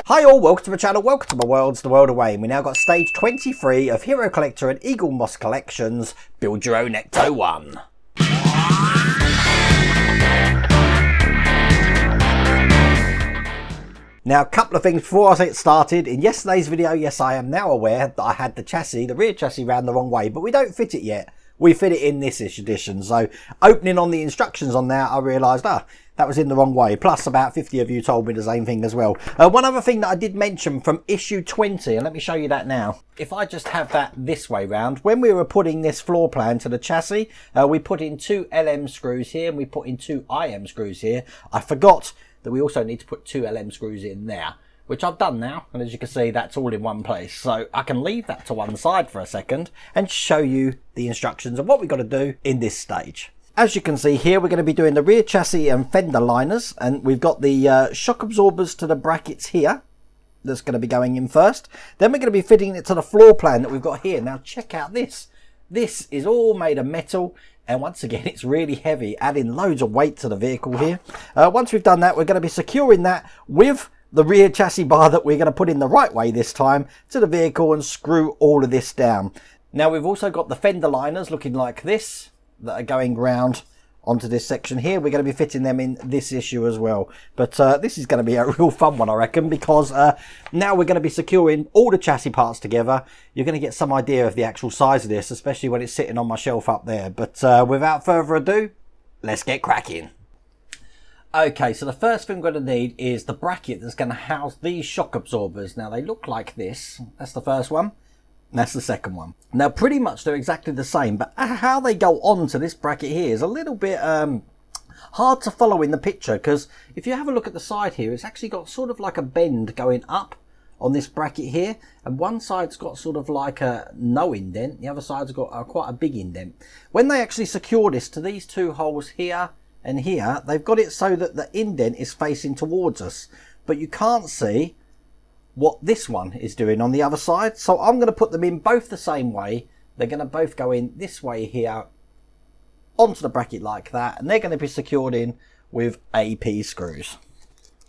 Hi all, welcome to my channel, welcome to my worlds, the world away. We now got stage 23 of Hero Collector and Eagle Moss Collections, Build Your Own Ecto-1. Now, a couple of things before I get started. In yesterday's video, yes, I am now aware that I had the chassis, the rear chassis, round the wrong way, but we don't fit it yet. We fit it in this edition. So, opening on the instructions on there, I realised, that was in the wrong way. Plus, about 50 of you told me the same thing as well. One other thing that I did mention from issue 20, and let me show you that now. If I just have that this way round, when we were putting this floor plan to the chassis, we put in 2 LM screws here, and we put in 2 IM screws here. I forgot that we also need to put 2 LM screws in there, which I've done now, and as you can see, that's all in one place. So I can leave that to one side for a second and show you the instructions of what we've got to do in this stage. As you can see here, we're going to be doing the rear chassis and fender liners, and we've got the shock absorbers to the brackets here. That's going to be going in first. Then we're going to be fitting it to the floor plan that we've got here. Now check out this. This is all made of metal, and once again it's really heavy, adding loads of weight to the vehicle here. Once we've done that, we're going to be securing that with the rear chassis bar that we're going to put in the right way this time to the vehicle and screw all of this down. Now we've also got the fender liners looking like this that are going round onto this section here. We're going to be fitting them in this issue as well, but this is going to be a real fun one, I reckon, because now we're going to be securing all the chassis parts together. You're going to get some idea of the actual size of this, especially when it's sitting on my shelf up there. But without further ado, let's get cracking. Okay, so the first thing we're going to need is the bracket that's going to house these shock absorbers. Now they look like this. That's the first one. That's the second one. Now pretty much they're exactly the same, but how they go on to this bracket here is a little bit hard to follow in the picture, because if you have a look at the side here, it's actually got sort of like a bend going up on this bracket here, and one side's got sort of like a no indent, the other side's got quite a big indent. When they actually secure this to these 2 holes here and here, they've got it so that the indent is facing towards us, but you can't see what this one is doing on the other side. So I'm going to put them in both the same way. They're going to both go in this way here onto the bracket like that, and they're going to be secured in with AP screws.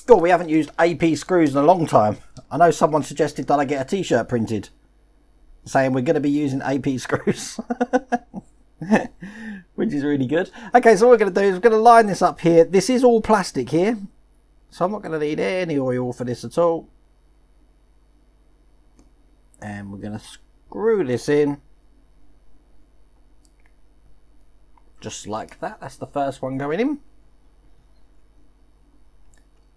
God, we haven't used AP screws in a long time. I know someone suggested that I get a t-shirt printed saying we're going to be using AP screws, which is really good. Okay, so what we're going to do is we're going to line this up here. This is all plastic here, so I'm not going to need any oil for this at all. And we're going to screw this in just like that. That's the first one going in.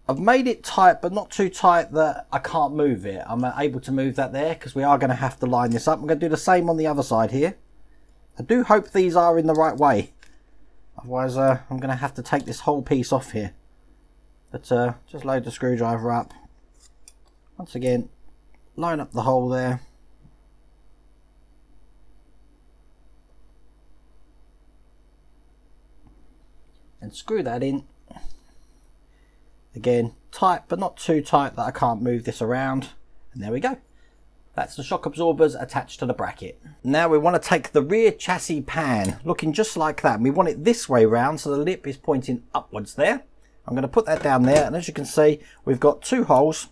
I've made it tight, but not too tight that I can't move it. I'm able to move that there because we are going to have to line this up. I'm going to do the same on the other side here. I do hope these are in the right way, otherwise I'm going to have to take this whole piece off here. But just load the screwdriver up. Once again, line up the hole there. And screw that in. Again, tight, but not too tight that I can't move this around. And there we go. That's the shock absorbers attached to the bracket. Now we want to take the rear chassis pan, looking just like that. And we want it this way round, so the lip is pointing upwards there. I'm going to put that down there, and as you can see, we've got 2 holes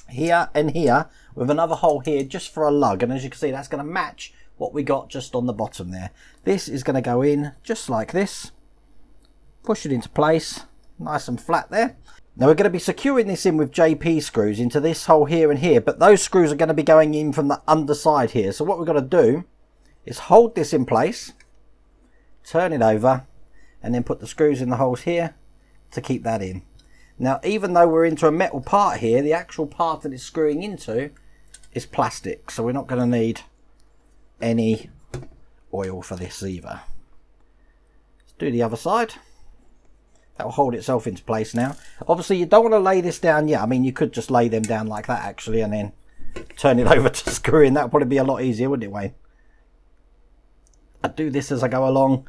here and here, with another hole here just for a lug, and as you can see, that's going to match what we got just on the bottom there. This is going to go in just like this, push it into place nice and flat there. Now we're going to be securing this in with JP screws into this hole here and here, but those screws are going to be going in from the underside here. So what we're going to do is hold this in place, turn it over, and then put the screws in the holes here to keep that in. Now, even though we're into a metal part here, the actual part that it's screwing into is plastic, so we're not going to need any oil for this either. Let's do the other side. That will hold itself into place now. Obviously, you don't want to lay this down yet. I mean, you could just lay them down like that, actually, and then turn it over to screw in. That would probably be a lot easier, wouldn't it, Wayne? I do this as I go along,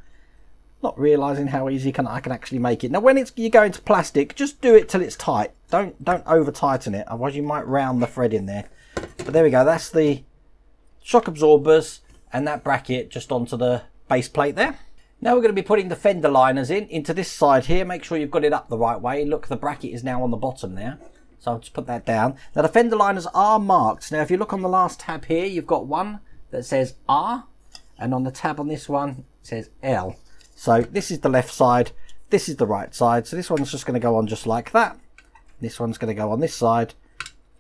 not realising how easy I can actually make it. Now when you go into plastic, just do it till it's tight. Don't over tighten it, otherwise you might round the thread in there. But there we go, that's the shock absorbers and that bracket just onto the base plate there. Now we're going to be putting the fender liners into this side here. Make sure you've got it up the right way. Look, the bracket is now on the bottom there. So I'll just put that down. Now the fender liners are marked. Now if you look on the last tab here, you've got one that says R, and on the tab on this one it says L. So this is the left side, this is the right side. So this one's just going to go on just like that. This one's going to go on this side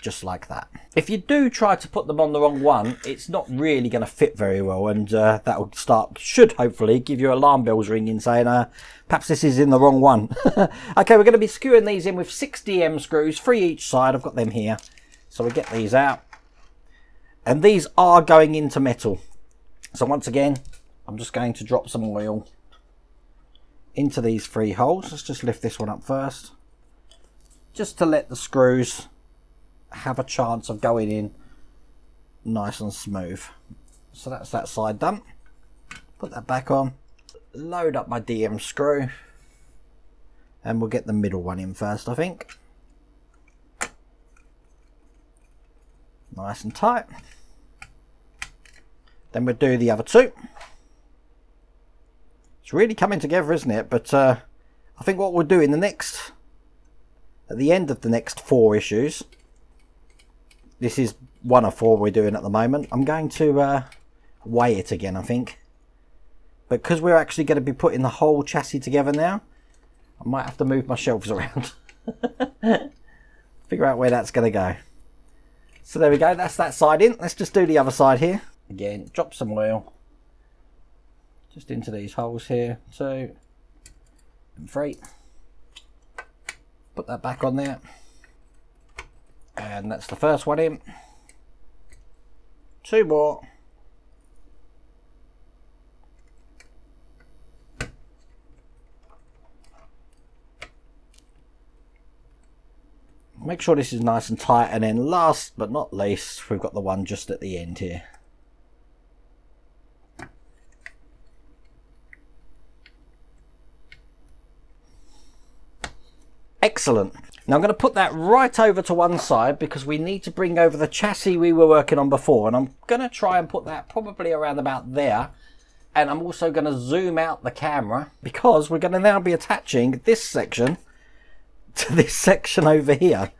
just like that. If you do try to put them on the wrong one, it's not really going to fit very well, and that will should hopefully give you alarm bells ringing saying perhaps this is in the wrong one. Okay, we're going to be screwing these in with 6 DM screws, 3 each side. I've got them here, so we get these out, and these are going into metal. So once again, I'm just going to drop some oil into these 3 holes. Let's just lift this one up first, just to let the screws have a chance of going in nice and smooth. So that's that side done. Put that back on, load up my DM screw, and we'll get the middle one in first, I think. Nice and tight. Then we'll do the other 2. It's really coming together, isn't it? But I think what we'll do in at the end of the next 4 issues, this is 1 of 4 we're doing at the moment, I'm going to weigh it again, I think. But because we're actually going to be putting the whole chassis together now, I might have to move my shelves around. Figure out where that's going to go. So there we go, that's that side in. Let's just do the other side here. Again, drop some oil just into these holes here, 2 and 3. Put that back on there. And that's the first one in. 2 more. Make sure this is nice and tight, and then last but not least, we've got the one just at the end here. Excellent. Now I'm going to put that right over to one side because we need to bring over the chassis we were working on before, and I'm going to try and put that probably around about there. And I'm also going to zoom out the camera because we're going to now be attaching this section to this section over here,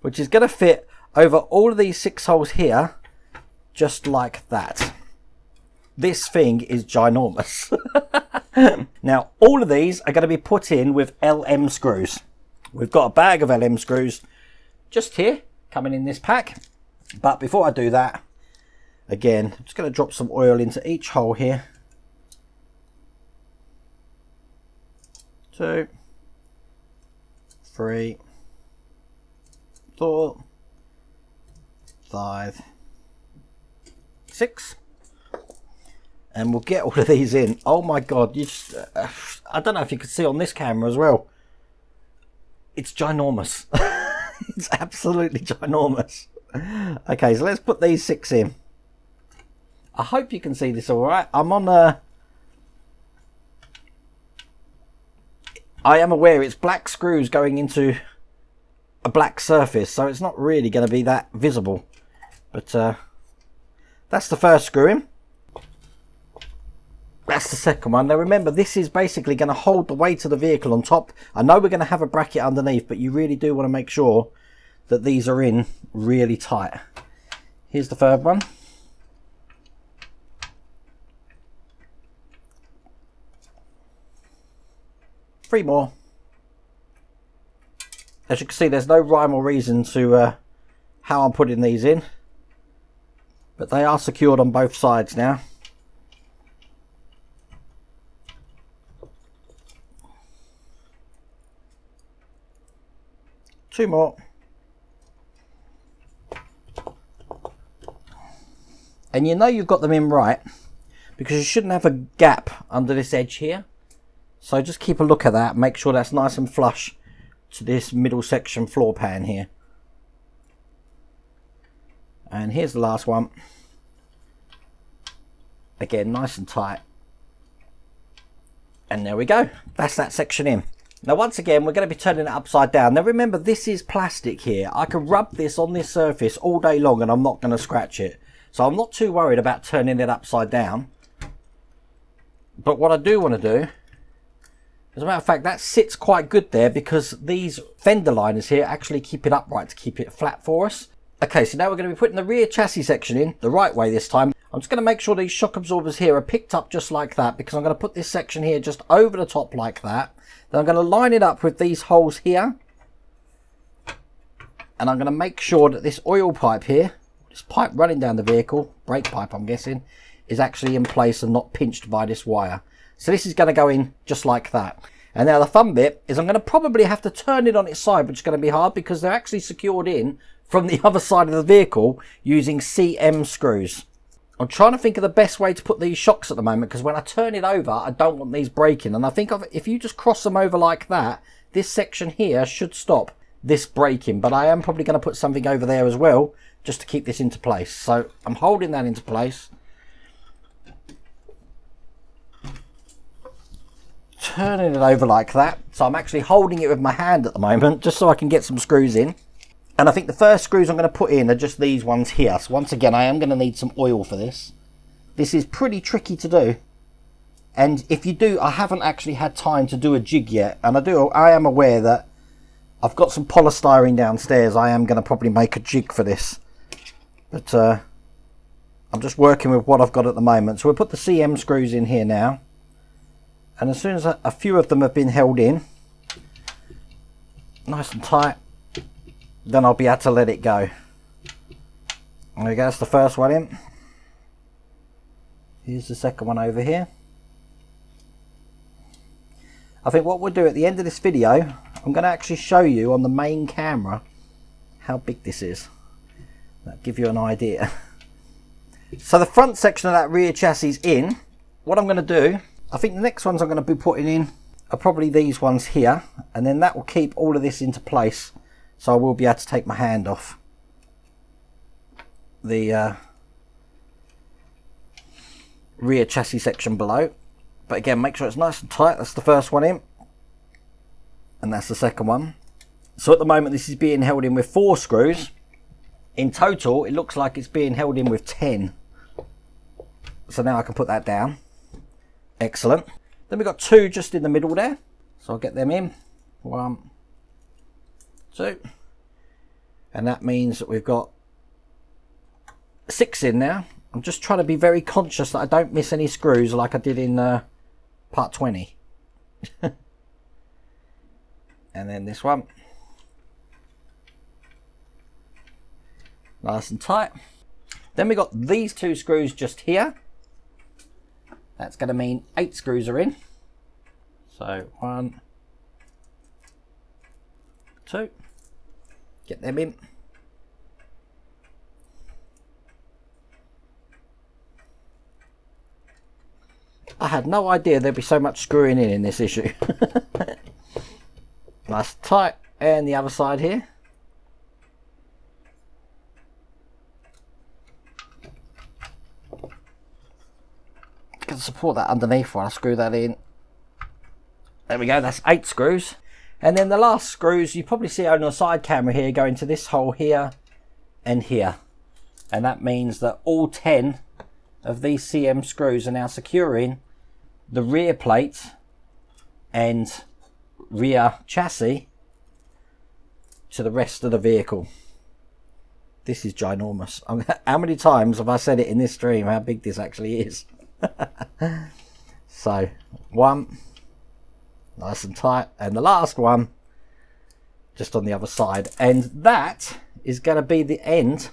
which is going to fit over all of these 6 holes here just like that. This thing is ginormous. Now all of these are going to be put in with LM screws. We've got a bag of LM screws just here coming in this pack, but before I do that, again, I'm just going to drop some oil into each hole here. 2, 3, 4, 5, 6, and we'll get all of these in. Oh my god, I don't know if you can see on this camera as well, it's ginormous. It's absolutely ginormous. Okay, so let's put these 6 in. I hope you can see this all right. I'm on I am aware it's black screws going into a black surface, so it's not really going to be that visible. But that's the first screw in. That's the second one. Now remember, this is basically going to hold the weight of the vehicle on top. I know we're going to have a bracket underneath, but you really do want to make sure that these are in really tight. Here's the third one. Three more. As you can see, there's no rhyme or reason to how I'm putting these in, but they are secured on both sides now. Two more. And you know you've got them in right because you shouldn't have a gap under this edge here. So just keep a look at that, make sure that's nice and flush to this middle section floor pan here. And here's the last one. Again, nice and tight. And there we go. That's that section in. Now once again, we're going to be turning it upside down. Now remember, this is plastic here. I can rub this on this surface all day long and I'm not going to scratch it. So I'm not too worried about turning it upside down. But what I do want to do As a matter of fact, that sits quite good there because these fender liners here actually keep it upright to keep it flat for us. Okay, so now we're going to be putting the rear chassis section in the right way this time. I'm just going to make sure these shock absorbers here are picked up just like that, because I'm going to put this section here just over the top like that. Then I'm going to line it up with these holes here. And I'm going to make sure that this oil pipe here, this pipe running down the vehicle, brake pipe I'm guessing, is actually in place and not pinched by this wire. So this is going to go in just like that. And now the fun bit is I'm going to probably have to turn it on its side, which is going to be hard because they're actually secured in from the other side of the vehicle using CM screws. I'm trying to think of the best way to put these shocks at the moment, because when I turn it over, I don't want these breaking. And I think if you just cross them over like that, this section here should stop this breaking. But I am probably going to put something over there as well, just to keep this into place. So I'm holding that into place. Turning it over like that. So I'm actually holding it with my hand at the moment, just so I can get some screws in. And I think the first screws I'm going to put in are just these ones here. So once again, I am going to need some oil for this. This is pretty tricky to do. And if you do, I haven't actually had time to do a jig yet. And I am aware that I've got some polystyrene downstairs. I am going to probably make a jig for this. But I'm just working with what I've got at the moment. So we'll put the CM screws in here now. And as soon as a few of them have been held in, nice and tight, then I'll be able to let it go. There we go, that's the first one in. Here's the second one over here. I think what we'll do at the end of this video, I'm going to actually show you on the main camera how big this is. That'll give you an idea. So the front section of that rear chassis is in. What I'm going to do, I think the next ones I'm going to be putting in are probably these ones here, and then that will keep all of this into place. So I will be able to take my hand off the rear chassis section below. But again, make sure it's nice and tight. That's the first one in. And that's the second one. So at the moment this is being held in with 4 screws. In total, it looks like it's being held in with 10. So now I can put that down. Excellent. Then we've got 2 just in the middle there. So I'll get them in. 1, 2. And that means that we've got 6 in now. I'm just trying to be very conscious that I don't miss any screws like I did in part 20. And then this one. Nice and tight. Then we got these 2 screws just here. That's going to mean 8 screws are in. So 1, 2. Get them in. I had no idea there'd be so much screwing in this issue. Nice tight. And the other side here. Can support that underneath while I screw that in. There we go, that's 8 screws. And then the last screws you probably see on the side camera here go into this hole here and here. And that means that all 10 of these CM screws are now securing the rear plate and rear chassis to the rest of the vehicle. This is ginormous. How many times have I said it in this stream how big this actually is? So 1, nice and tight, and the last one just on the other side, and that is going to be the end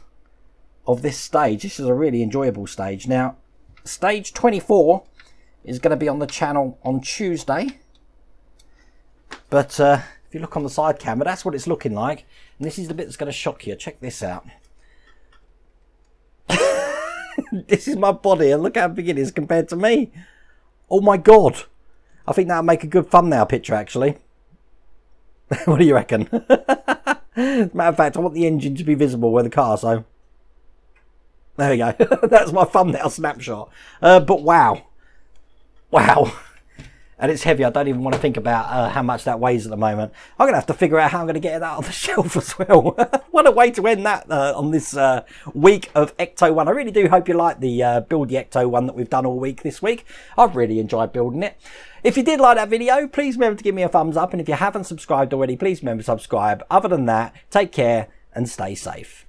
of this stage. This is a really enjoyable stage. Now stage 24 is going to be on the channel on Tuesday, but if you look on the side camera, that's what it's looking like, and this is the bit that's going to shock you. Check this out. This is my body, and look how big it is compared to me. Oh my god, I think that'll make a good thumbnail picture actually. What do you reckon? As a matter of fact, I want the engine to be visible with the car, so there we go. That's my thumbnail snapshot. But wow, and it's heavy. I don't even want to think about how much that weighs at the moment. I'm going to have to figure out how I'm going to get it out of the shelf as well. What a way to end that on this week of Ecto-1. I really do hope you like the Build the Ecto-1 that we've done all week this week. I've really enjoyed building it. If you did like that video, please remember to give me a thumbs up. And if you haven't subscribed already, please remember to subscribe. Other than that, take care and stay safe.